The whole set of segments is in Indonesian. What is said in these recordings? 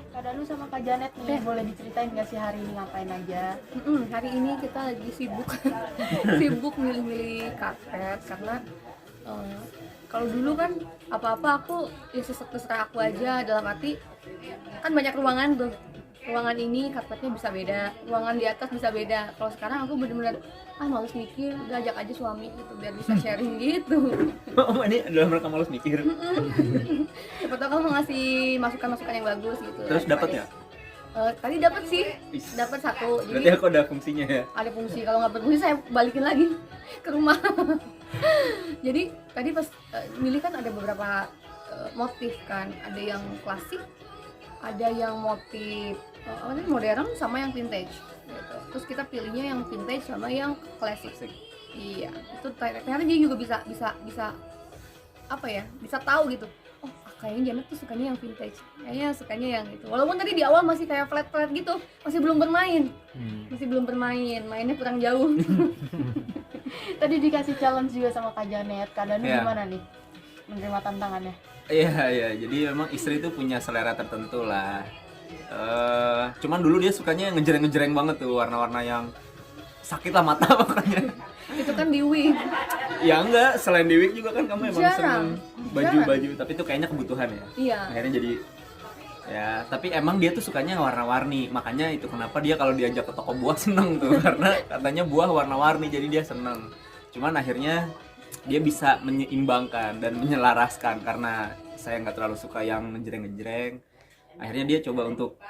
Kak Danu sama Kak Janet nih, boleh diceritain nggak sih hari ini ngapain aja? Hari ini kita lagi sibuk sibuk milih-milih karpet karena kalau dulu kan apa-apa aku ya terserah aku aja, dalam arti kan banyak ruangan tuh, ruangan ini karpetnya bisa beda, ruangan di atas bisa beda. Kalau sekarang aku bener-bener males mikir, udah ajak aja suami gitu biar bisa sharing gitu. Oh, ini dalam rangka malas mikir. Siapa tahu kamu ngasih masukan-masukan yang bagus gitu. Terus dapat ya? Tadi dapat sih, dapat satu. Berarti Jadi aku ada fungsinya ya. ada fungsi, kalau nggak berfungsi saya balikin lagi ke rumah. Jadi tadi pas milih kan ada beberapa motif kan, ada yang klasik, ada yang motif modern sama yang vintage gitu. Terus kita pilihnya yang vintage sama yang klasik. Iya, itu ternyata dia juga bisa apa ya, bisa tahu gitu. Oh, kayaknya Janet tuh sukanya yang vintage, kayaknya sukanya yang itu. Walaupun tadi di awal masih kayak flat gitu, masih belum bermain, mainnya kurang jauh. Tadi dikasih challenge juga sama Kak Janet. Kak Danu Iya. gimana nih menerima tantangannya? Iya, jadi memang istri itu punya selera tertentu lah. Cuman dulu dia sukanya yang ngejreng-ngejreng banget tuh, warna-warna yang sakit lah mata makanya. Itu kan di wig. Ya enggak, selain di wig juga kan kamu emang Jarang. seneng baju-baju, tapi itu kayaknya kebutuhan ya. Iya. Akhirnya jadi ya, tapi emang dia tuh sukanya warna-warni, makanya itu kenapa dia kalau diajak ke toko buah seneng tuh karena katanya buah warna-warni jadi dia seneng. Cuman akhirnya dia bisa menyeimbangkan dan menyelaraskan karena saya nggak terlalu suka yang ngejreng-ngejreng. Akhirnya dia coba untuk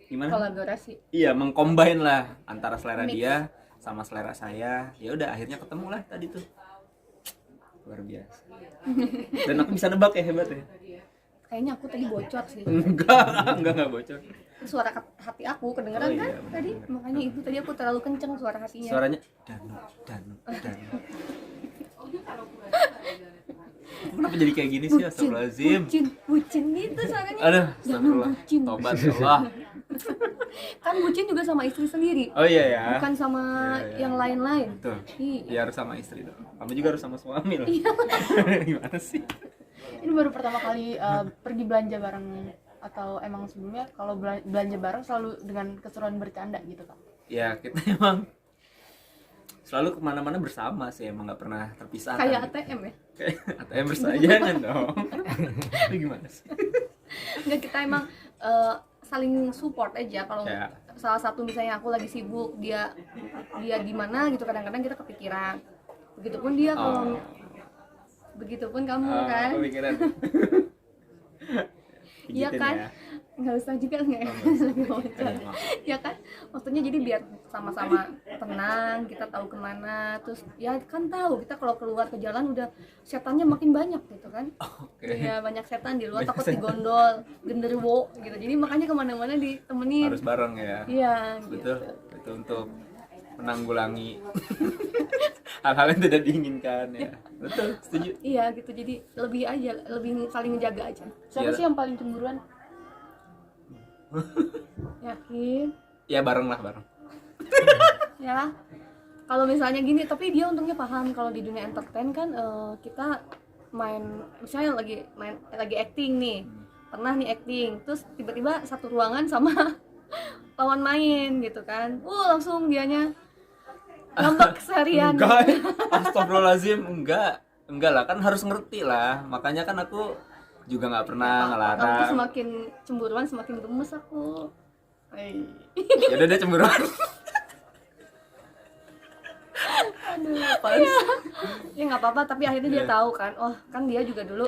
gimana? Kolaborasi. Iya, mengcombine lah antara selera Mix. dia sama selera saya. Ya udah akhirnya ketemu lah tadi tuh. Luar biasa. Dan aku bisa nebak ya, hebat ya. Kayaknya aku tadi bocor sih. Enggak bocor. Suara hati aku kedengeran Oh, iya, kan bener, tadi, bener. makanya itu tadi aku terlalu kenceng suara hatinya. Suaranya Danu. Kenapa jadi kayak gini sih, astagfirullahaladzim. Bucin gitu suaranya. Aduh, Jangan astagfirullah. bucin. Tobat ya Allah. Kan bucin juga sama istri sendiri, Oh iya ya. bukan sama Iya. yang lain-lain. Betul. Iya. Ya harus sama istri dong. Kamu juga harus sama suami loh. Gimana sih? Ini baru pertama kali pergi belanja bareng atau emang sebelumnya kalau belanja bareng selalu dengan keseruan bercanda gitu Kak? Ya kita emang selalu kemana-mana bersama sih, emang nggak pernah terpisah. Kayak ATM ya. Kayak ATM bersama, jangan dong. Itu gimana sih? Enggak, kita emang saling support aja. Kalau Ya. salah satu misalnya aku lagi sibuk, dia di mana gitu, kadang-kadang kita kepikiran. Begitupun dia kalau begitupun kamu kan. Kepikiran. Iya Pijitin kan? ya. Nggak usah juga nggak ya? Lagi wawancara. Ya kan? Maksudnya jadi biar sama-sama tenang, kita tahu kemana. Terus ya kan tahu kita kalau keluar ke jalan udah setannya makin banyak gitu kan? Oke. Iya, banyak setan di luar, Banyak takut setan. digondol, genderuwo gitu. Jadi makanya kemana-mana ditemenin. Harus bareng ya. Iya, Betul. gitu. Itu untuk menanggulangi hal-hal yang tidak diinginkan ya. Betul, setuju. Iya gitu. Jadi lebih saling ngejaga aja. Siapa Iya. sih yang paling cemburuan? Yakin? Ya bareng. Ya. Kalau misalnya gini, tapi dia untungnya paham kalau di dunia entertain kan kita main, misalnya lagi acting nih, pernah nih acting, terus tiba-tiba satu ruangan sama lawan main gitu kan, langsung dianya ngambek seharian. Enggak, astagfirullahaladzim, enggak lah, kan harus ngerti lah. Makanya kan aku juga nggak pernah Kamu tuh ngelarang. semakin cemburuan semakin gemes aku. Ya udah deh cemburuan. Aduh, apaan sih? Ya nggak apa-apa, tapi akhirnya dia Iya. tahu kan, oh kan dia juga dulu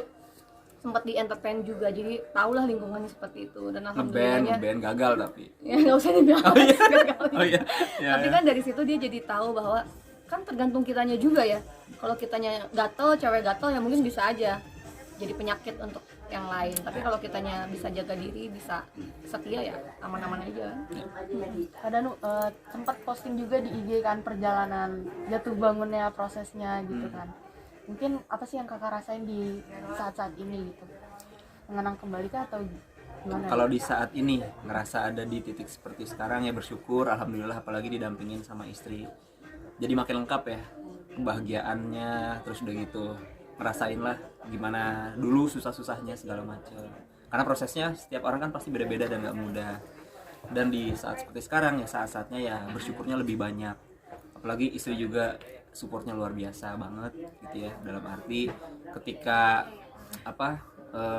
sempat di entertain juga, jadi tahulah lingkungannya seperti itu. Dan alhamdulillahnya Ngeband gagal tapi. ya nggak usah dibilang gagal. Oh iya. Ya, Tapi ya. kan dari situ dia jadi tahu bahwa kan tergantung kitanya juga ya. Kalau kitanya gatel, cewek gatel ya mungkin bisa aja jadi penyakit untuk yang lain. Tapi kalau kitanya bisa jaga diri, bisa setia ya aman-aman aja. Kak Danu sempat posting juga di IG kan perjalanan jatuh bangunnya, prosesnya gitu kan. Mungkin apa sih yang kakak rasain di saat-saat ini gitu? Mengenang kembali kah atau gimana? Kalau di saat ini ngerasa ada di titik seperti sekarang ya bersyukur, alhamdulillah, apalagi didampingin sama istri. Jadi makin lengkap ya kebahagiaannya, terus udah gitu ngerasain lah gimana dulu susah-susahnya segala macam. Karena prosesnya setiap orang kan pasti beda-beda dan nggak mudah. Dan di saat seperti sekarang ya saat-saatnya ya bersyukurnya lebih banyak. Apalagi istri juga supportnya luar biasa banget gitu ya, dalam arti ketika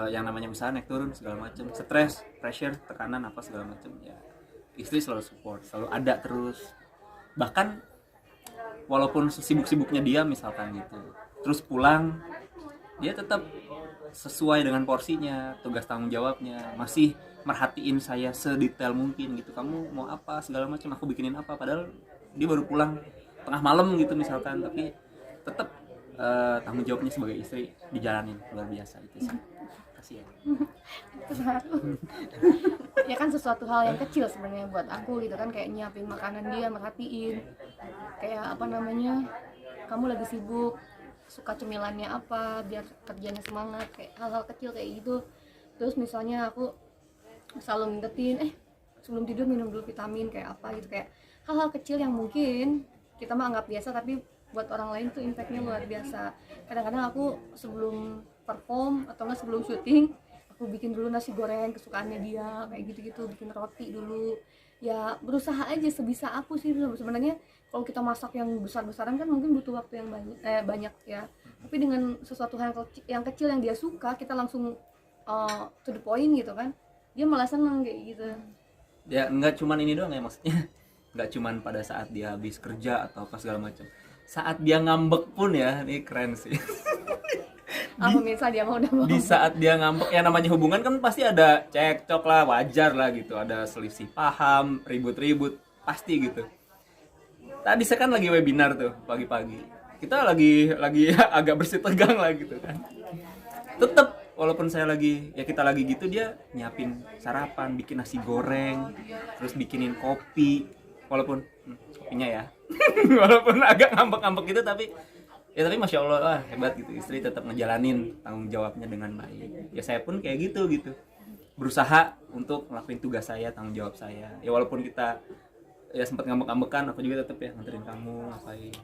yang namanya misalnya naik turun segala macam, stres, pressure, tekanan apa segala macam ya, istri selalu support, selalu ada terus. Bahkan walaupun sibuk-sibuknya dia misalkan gitu, terus pulang dia tetap sesuai dengan porsinya, tugas tanggung jawabnya, masih merhatiin saya sedetail mungkin gitu. Kamu mau apa segala macam, aku bikinin apa, padahal dia baru pulang tengah malam gitu misalkan, tapi tetap tanggung jawabnya sebagai istri dijalanin luar biasa itu sih. Kasih ya. Ya kan sesuatu hal yang kecil sebenarnya buat aku gitu kan, kayak nyiapin makanan dia, merhatiin kayak apa namanya, kamu lagi sibuk, suka cemilannya apa biar kerjanya semangat, kayak hal-hal kecil kayak gitu. Terus misalnya aku selalu ngingetin sebelum tidur minum dulu vitamin kayak apa gitu, kayak hal-hal kecil yang mungkin kita mah anggap biasa tapi buat orang lain tuh impactnya luar biasa. Kadang-kadang aku sebelum perform atau enggak sebelum syuting, aku bikin dulu nasi goreng kesukaannya dia kayak gitu-gitu, bikin roti dulu. Ya berusaha aja sebisa aku sih sebenarnya. Kalau kita masak yang besar-besaran kan mungkin butuh waktu yang banyak ya. Tapi dengan sesuatu hal yang kecil yang dia suka, kita langsung to the point gitu kan, dia malah seneng kayak gitu. Ya nggak cuman ini doang ya, maksudnya nggak cuman pada saat dia habis kerja atau apa segala macam, saat dia ngambek pun ya, ini keren sih. Apa misal dia mau udah mau, Di saat dia ngambek, ya namanya hubungan kan pasti ada cekcok lah, wajar lah gitu, ada selisih paham, ribut-ribut pasti gitu. Tadi saya kan lagi webinar tuh pagi-pagi, kita lagi agak bersih tegang lah gitu kan, tetep walaupun saya lagi, ya kita lagi gitu, dia nyiapin sarapan, bikin nasi goreng, terus bikinin kopi, walaupun kopinya ya walaupun agak ngambek-ngambek gitu, tapi masya Allah lah, hebat gitu, istri tetap ngejalanin tanggung jawabnya dengan baik. Ya saya pun kayak gitu berusaha untuk ngelakuin tugas saya, tanggung jawab saya. Ya walaupun kita ya sempat ngambek-ngambekan, aku juga tetap ya nganterin kamu ngapain.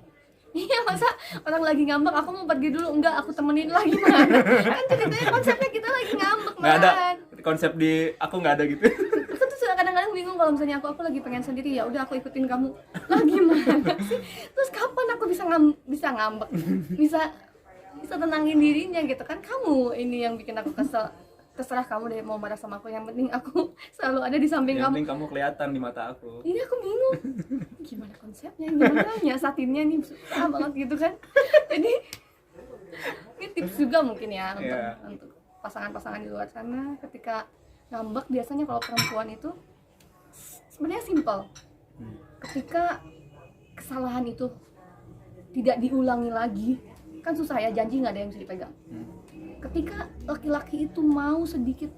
iya masa orang lagi ngambek aku mau pergi dulu, enggak aku temenin lagi mana kan ceritanya konsepnya kita lagi ngambek Nggak ada man. konsep di aku, nggak ada gitu. Aku tuh kadang-kadang bingung kalau misalnya aku lagi pengen sendiri, ya udah aku ikutin kamu lah, gimana sih? Terus kapan aku bisa ngambek, bisa tenangin dirinya gitu kan? Kamu ini yang bikin aku kesel. Terserah kamu deh mau marah sama aku, yang penting aku selalu ada di samping Yang kamu. penting kamu kelihatan di mata aku. Ini aku bingung gimana konsepnya, gimana nyiasatinnya nih, susah banget gitu kan. Jadi ini tips juga mungkin ya untuk pasangan-pasangan di luar sana, ketika ngambek biasanya kalau perempuan itu sebenarnya simple. Ketika kesalahan itu tidak diulangi lagi, kan susah ya, janji nggak ada yang bisa dipegang. Ketika laki-laki itu mau sedikit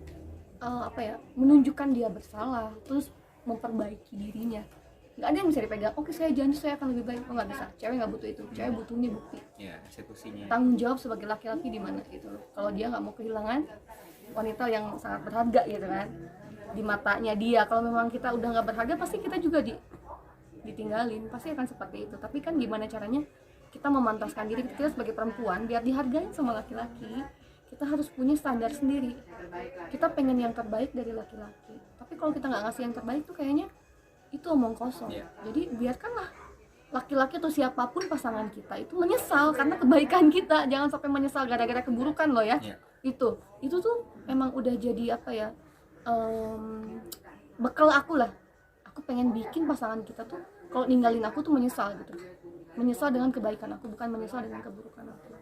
menunjukkan dia bersalah, terus memperbaiki dirinya, nggak ada yang bisa dipegang. Oke, saya janji saya akan lebih baik. Nggak bisa, cewek nggak butuh itu, cewek butuhnya bukti. Ya, eksekusinya. Tanggung jawab sebagai laki-laki di mana gitu loh. Kalau dia nggak mau kehilangan wanita yang sangat berharga gitu kan di matanya dia. Kalau memang kita udah nggak berharga, pasti kita juga ditinggalin, pasti akan seperti itu. Tapi kan gimana caranya kita memantaskan diri kita sebagai perempuan biar dihargai sama laki-laki. Kita harus punya standar sendiri. Kita pengen yang terbaik dari laki-laki, tapi kalau kita nggak ngasih yang terbaik tuh kayaknya itu omong kosong. Jadi biarkanlah laki-laki atau siapapun pasangan kita itu menyesal karena kebaikan kita. Jangan sampai menyesal gara-gara keburukan loh ya. Itu tuh emang udah jadi bekal aku lah. Aku pengen bikin pasangan kita tuh kalau ninggalin aku tuh menyesal gitu. Menyesal dengan kebaikan aku, bukan menyesal dengan keburukan aku.